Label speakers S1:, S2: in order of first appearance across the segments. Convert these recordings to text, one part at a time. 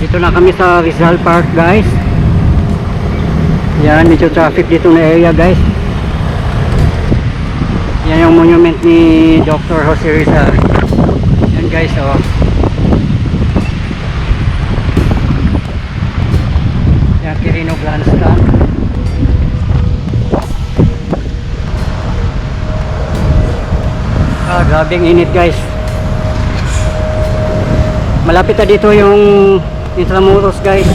S1: Dito na kami sa Rizal Park, guys. Yan, medyo traffic dito na area, guys. Yan yung monument ni Dr. Jose Rizal. Yan, guys, oh. Yan, Quirino Grandstand. Grabing init, guys. Malapit na dito yung Intramuros, guys.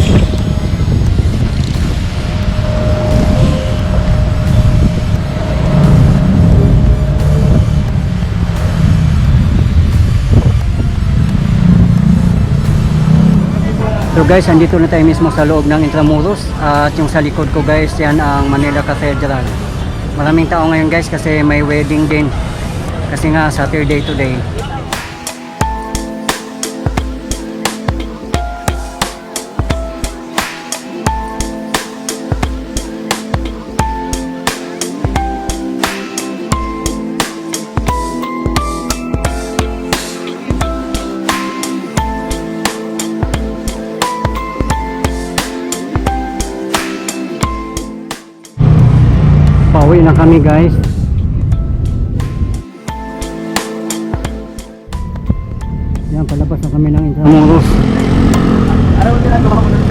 S1: So guys, andito na tayo mismo sa loob ng Intramuros. At yung sa likod ko, guys, yan ang Manila Cathedral. Maraming tao ngayon, guys, kasi may wedding din. Kasi nga Saturday today. Pauwi na kami, guys. Yan, palabas na kami ng Intramuros.
S2: Araw nila gawa mo ng